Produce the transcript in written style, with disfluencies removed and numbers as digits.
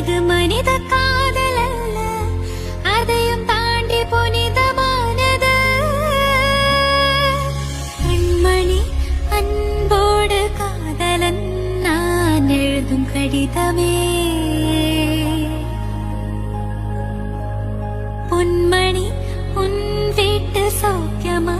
இது மனித காதல் அல்ல, அதையும் தாண்டி புனிதமானது. கண்மணி அன்போடு காதலன் நான் எழுதும் கடிதமே. பொன்மணி உன் வீட்டு சௌக்கியமா?